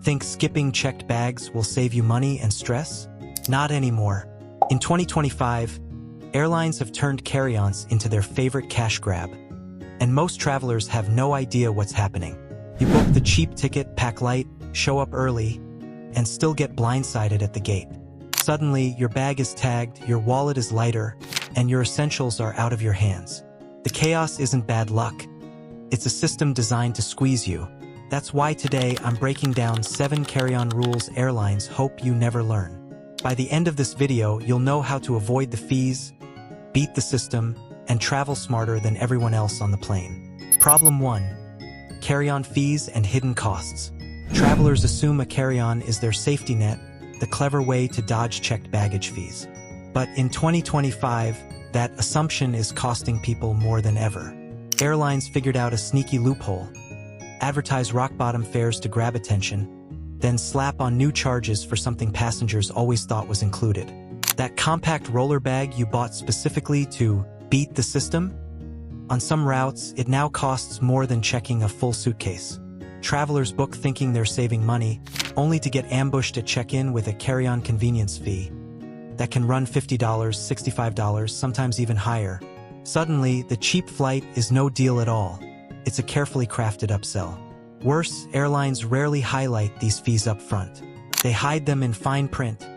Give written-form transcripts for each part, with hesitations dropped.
Think skipping checked bags will save you money and stress? Not anymore. In 2025, airlines have turned carry-ons into their favorite cash grab, and most travelers have no idea what's happening. You book the cheap ticket, pack light, show up early, and still get blindsided at the gate. Suddenly, your bag is tagged, your wallet is lighter, and your essentials are out of your hands. The chaos isn't bad luck. It's a system designed to squeeze you. That's why today I'm breaking down 7 carry-on rules airlines hope you never learn. By the end of this video, you'll know how to avoid the fees, beat the system, and travel smarter than everyone else on the plane. Problem 1. Carry-on fees and hidden costs. Travelers assume a carry-on is their safety net, the clever way to dodge checked baggage fees. But in 2025, that assumption is costing people more than ever. Airlines figured out a sneaky loophole: advertise rock-bottom fares to grab attention, then slap on new charges for something passengers always thought was included. That compact roller bag you bought specifically to beat the system? On some routes, it now costs more than checking a full suitcase. Travelers book thinking they're saving money, only to get ambushed at check-in with a carry-on convenience fee that can run $50, $65, sometimes even higher. Suddenly, the cheap flight is no deal at all. It's a carefully crafted upsell. Worse, airlines rarely highlight these fees up front. They hide them in fine print,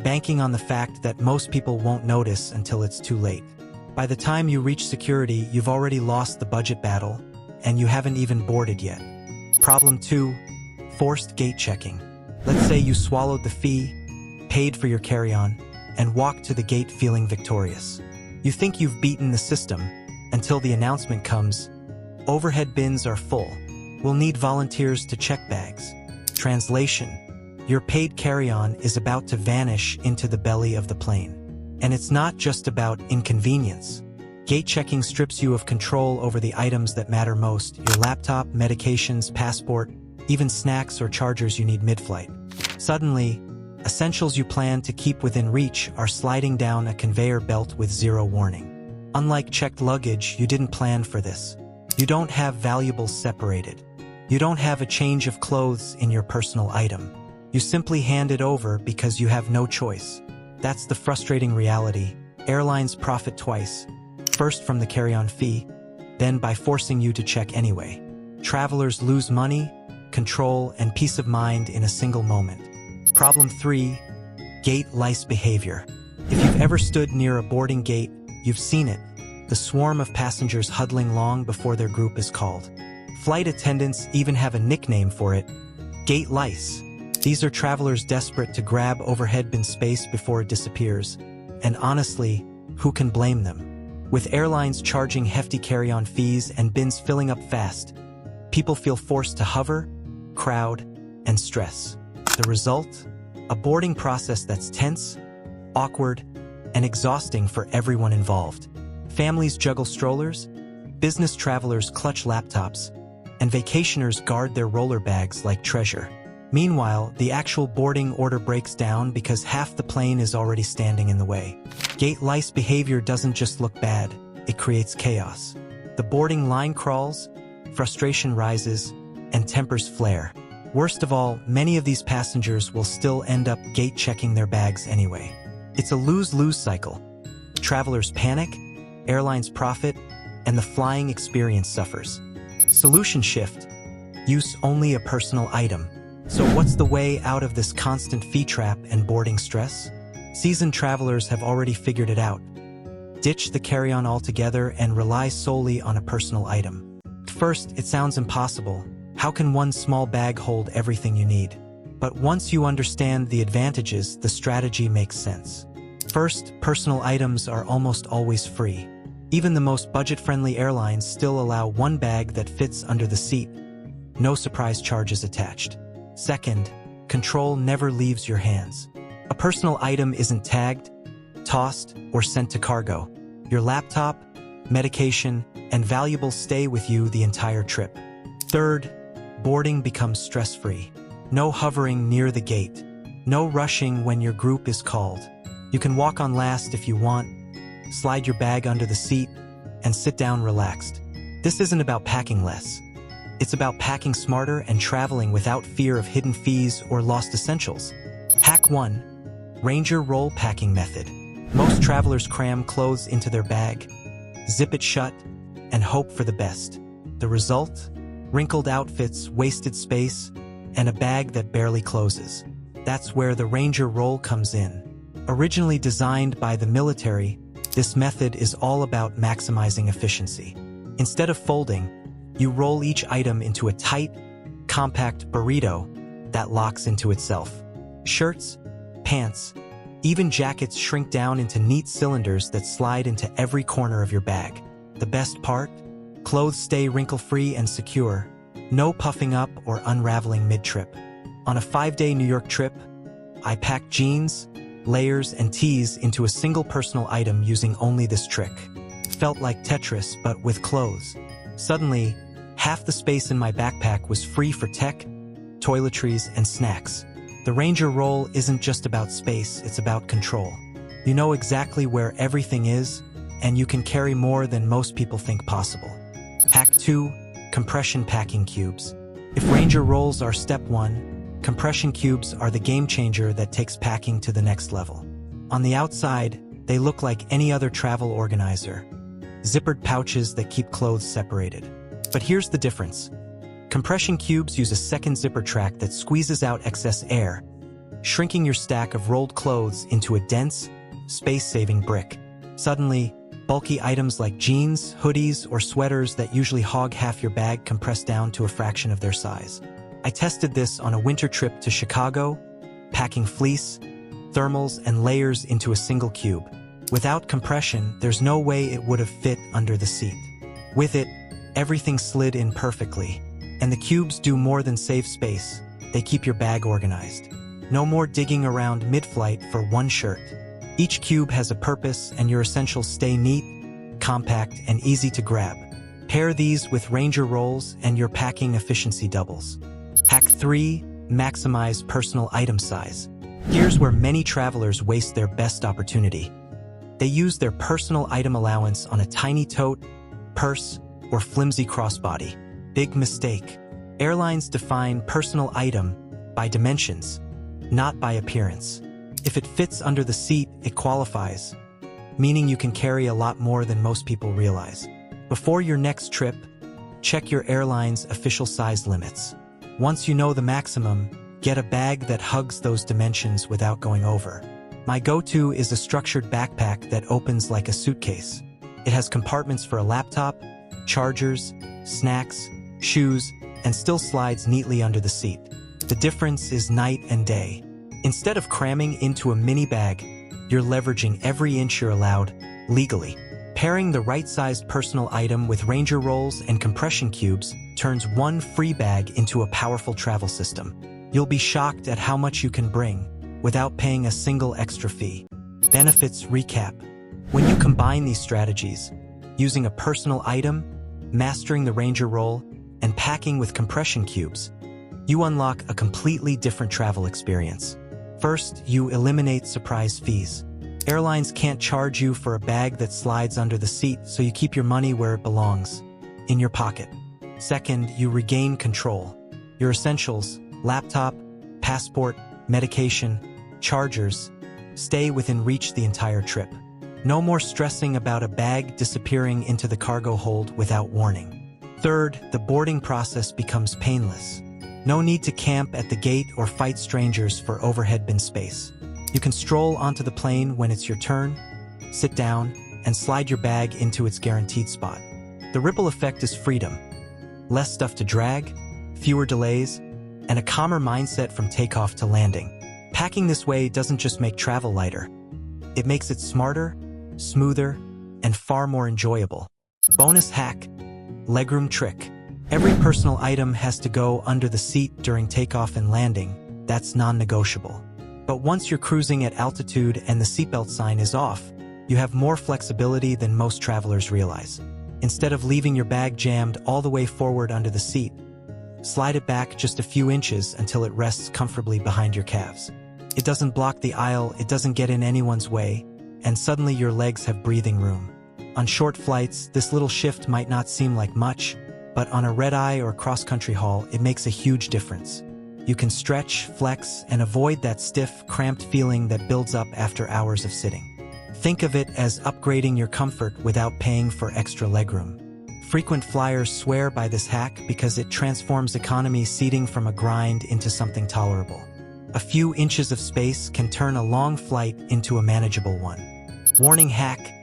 banking on the fact that most people won't notice until it's too late. By the time you reach security, you've already lost the budget battle, and you haven't even boarded yet. Problem 2. Forced gate checking. Let's say you swallowed the fee, paid for your carry-on, and walked to the gate feeling victorious. You think you've beaten the system, until the announcement comes: overhead bins are full. We'll need volunteers to check bags. Translation: your paid carry-on is about to vanish into the belly of the plane. And it's not just about inconvenience. Gate checking strips you of control over the items that matter most: your laptop, medications, passport, even snacks or chargers you need mid-flight. Suddenly, essentials you plan to keep within reach are sliding down a conveyor belt with zero warning. Unlike checked luggage, you didn't plan for this. You don't have valuables separated. You don't have a change of clothes in your personal item. You simply hand it over because you have no choice. That's the frustrating reality. Airlines profit twice. First from the carry-on fee, then by forcing you to check anyway. Travelers lose money, control, and peace of mind in a single moment. Problem 3. Gate lice behavior. If you've ever stood near a boarding gate, you've seen it. The swarm of passengers huddling long before their group is called. Flight attendants even have a nickname for it: gate lice. These are travelers desperate to grab overhead bin space before it disappears. And honestly, who can blame them? With airlines charging hefty carry-on fees and bins filling up fast, people feel forced to hover, crowd, and stress. The result? A boarding process that's tense, awkward, and exhausting for everyone involved. Families juggle strollers, business travelers clutch laptops, and vacationers guard their roller bags like treasure. Meanwhile, the actual boarding order breaks down because half the plane is already standing in the way. Gate lice behavior doesn't just look bad, it creates chaos. The boarding line crawls, frustration rises, and tempers flare. Worst of all, many of these passengers will still end up gate checking their bags anyway. It's a lose-lose cycle. Travelers panic, airlines profit, and the flying experience suffers. Solution shift: use only a personal item. So what's the way out of this constant fee trap and boarding stress? Seasoned travelers have already figured it out. Ditch the carry-on altogether and rely solely on a personal item. At first, it sounds impossible. How can one small bag hold everything you need? But once you understand the advantages, the strategy makes sense. First, personal items are almost always free. Even the most budget-friendly airlines still allow one bag that fits under the seat. No surprise charges attached. Second, control never leaves your hands. A personal item isn't tagged, tossed, or sent to cargo. Your laptop, medication, and valuables stay with you the entire trip. Third, boarding becomes stress-free. No hovering near the gate. No rushing when your group is called. You can walk on last if you want, slide your bag under the seat, and sit down relaxed. This isn't about packing less. It's about packing smarter and traveling without fear of hidden fees or lost essentials. Hack 1. Ranger Roll Packing Method. Most travelers cram clothes into their bag, zip it shut, and hope for the best. The result? Wrinkled outfits, wasted space, and a bag that barely closes. That's where the Ranger Roll comes in. Originally designed by the military, this method is all about maximizing efficiency. Instead of folding, you roll each item into a tight, compact burrito that locks into itself. Shirts, pants, even jackets shrink down into neat cylinders that slide into every corner of your bag. The best part? Clothes stay wrinkle-free and secure, no puffing up or unraveling mid-trip. On a 5-day New York trip, I packed jeans, layers, and tees into a single personal item using only this trick. Felt like Tetris, but with clothes. Suddenly, half the space in my backpack was free for tech, toiletries, and snacks. The Ranger Roll isn't just about space, it's about control. You know exactly where everything is, and you can carry more than most people think possible. Hack 2. Compression Packing Cubes. If Ranger Rolls are step 1, compression cubes are the game changer that takes packing to the next level. On the outside, they look like any other travel organizer. Zippered pouches that keep clothes separated. But here's the difference. Compression cubes use a second zipper track that squeezes out excess air, shrinking your stack of rolled clothes into a dense, space-saving brick. Suddenly, bulky items like jeans, hoodies, or sweaters that usually hog half your bag compress down to a fraction of their size. I tested this on a winter trip to Chicago, packing fleece, thermals, and layers into a single cube. Without compression, there's no way it would have fit under the seat. With it, everything slid in perfectly. And the cubes do more than save space. They keep your bag organized. No more digging around mid-flight for one shirt. Each cube has a purpose, and your essentials stay neat, compact, and easy to grab. Pair these with Ranger Rolls and your packing efficiency doubles. Hack 3. Maximize personal item size. Here's where many travelers waste their best opportunity. They use their personal item allowance on a tiny tote, purse, or flimsy crossbody. Big mistake. Airlines define personal item by dimensions, not by appearance. If it fits under the seat, it qualifies, meaning you can carry a lot more than most people realize. Before your next trip, check your airline's official size limits. Once you know the maximum, get a bag that hugs those dimensions without going over. My go-to is a structured backpack that opens like a suitcase. It has compartments for a laptop, chargers, snacks, shoes, and still slides neatly under the seat. The difference is night and day. Instead of cramming into a mini bag, you're leveraging every inch you're allowed, legally. Pairing the right-sized personal item with Ranger Rolls and compression cubes turns one free bag into a powerful travel system. You'll be shocked at how much you can bring without paying a single extra fee. Benefits recap. When you combine these strategies, using a personal item, mastering the Ranger Roll, and packing with compression cubes, you unlock a completely different travel experience. First, you eliminate surprise fees. Airlines can't charge you for a bag that slides under the seat, so you keep your money where it belongs, in your pocket. Second, you regain control. Your essentials, laptop, passport, medication, chargers, stay within reach the entire trip. No more stressing about a bag disappearing into the cargo hold without warning. Third, the boarding process becomes painless. No need to camp at the gate or fight strangers for overhead bin space. You can stroll onto the plane when it's your turn, sit down, and slide your bag into its guaranteed spot. The ripple effect is freedom. Less stuff to drag, fewer delays, and a calmer mindset from takeoff to landing. Packing this way doesn't just make travel lighter. It makes it smarter, smoother, and far more enjoyable. Bonus hack. Legroom trick. Every personal item has to go under the seat during takeoff and landing. That's non-negotiable. But once you're cruising at altitude and the seatbelt sign is off, you have more flexibility than most travelers realize. Instead of leaving your bag jammed all the way forward under the seat, slide it back just a few inches until it rests comfortably behind your calves. It doesn't block the aisle, it doesn't get in anyone's way, and suddenly your legs have breathing room. On short flights, this little shift might not seem like much, but on a red-eye or cross-country haul, it makes a huge difference. You can stretch, flex, and avoid that stiff, cramped feeling that builds up after hours of sitting. Think of it as upgrading your comfort without paying for extra legroom. Frequent flyers swear by this hack because it transforms economy seating from a grind into something tolerable. A few inches of space can turn a long flight into a manageable one. Warning hack: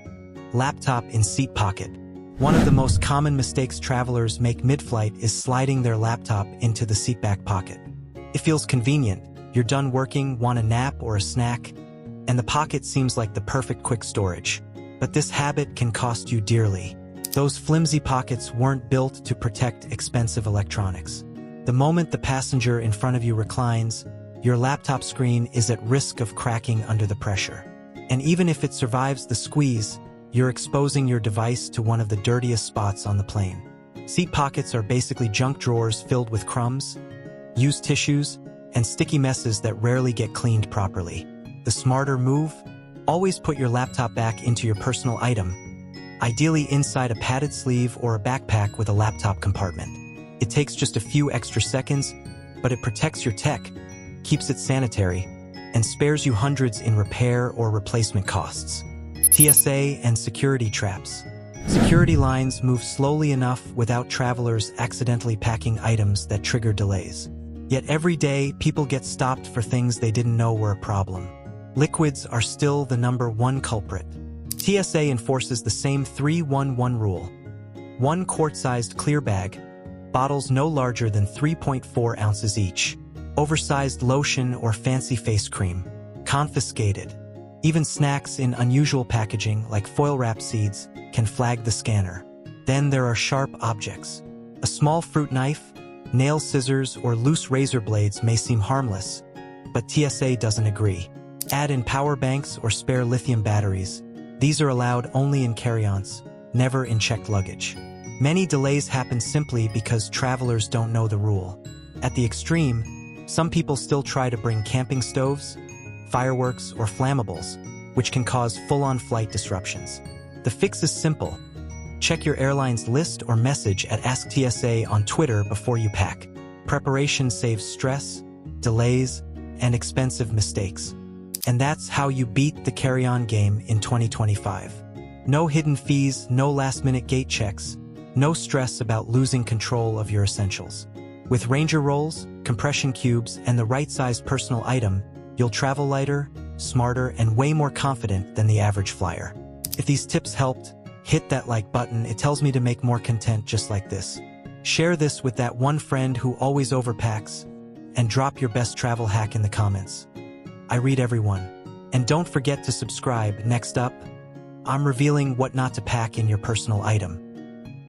laptop in seat pocket. One of the most common mistakes travelers make mid-flight is sliding their laptop into the seatback pocket. It feels convenient. You're done working, want a nap or a snack, and the pocket seems like the perfect quick storage. But this habit can cost you dearly. Those flimsy pockets weren't built to protect expensive electronics. The moment the passenger in front of you reclines, your laptop screen is at risk of cracking under the pressure. And even if it survives the squeeze, you're exposing your device to one of the dirtiest spots on the plane. Seat pockets are basically junk drawers filled with crumbs, used tissues, and sticky messes that rarely get cleaned properly. The smarter move? Always put your laptop back into your personal item, ideally inside a padded sleeve or a backpack with a laptop compartment. It takes just a few extra seconds, but it protects your tech, keeps it sanitary, and spares you hundreds in repair or replacement costs. TSA and security traps. Security lines move slowly enough without travelers accidentally packing items that trigger delays. Yet every day, people get stopped for things they didn't know were a problem. Liquids are still the #1 culprit. TSA enforces the same 3-1-1 rule. 1 quart-sized clear bag, bottles no larger than 3.4 ounces each. Oversized lotion or fancy face cream, confiscated. Even snacks in unusual packaging, like foil-wrapped seeds, can flag the scanner. Then there are sharp objects. A small fruit knife, nail scissors, or loose razor blades may seem harmless, but TSA doesn't agree. Add in power banks or spare lithium batteries. These are allowed only in carry-ons, never in checked luggage. Many delays happen simply because travelers don't know the rule. At the extreme, some people still try to bring camping stoves, fireworks, or flammables, which can cause full-on flight disruptions. The fix is simple. Check your airline's list or message at Ask TSA on Twitter before you pack. Preparation saves stress, delays, and expensive mistakes. And that's how you beat the carry-on game in 2025. No hidden fees, no last-minute gate checks, no stress about losing control of your essentials. With Ranger rolls, compression cubes, and the right-sized personal item, you'll travel lighter, smarter, and way more confident than the average flyer. If these tips helped, hit that like button. It tells me to make more content just like this. Share this with that one friend who always overpacks, and drop your best travel hack in the comments. I read everyone. And don't forget to subscribe. Next up, I'm revealing what not to pack in your personal item.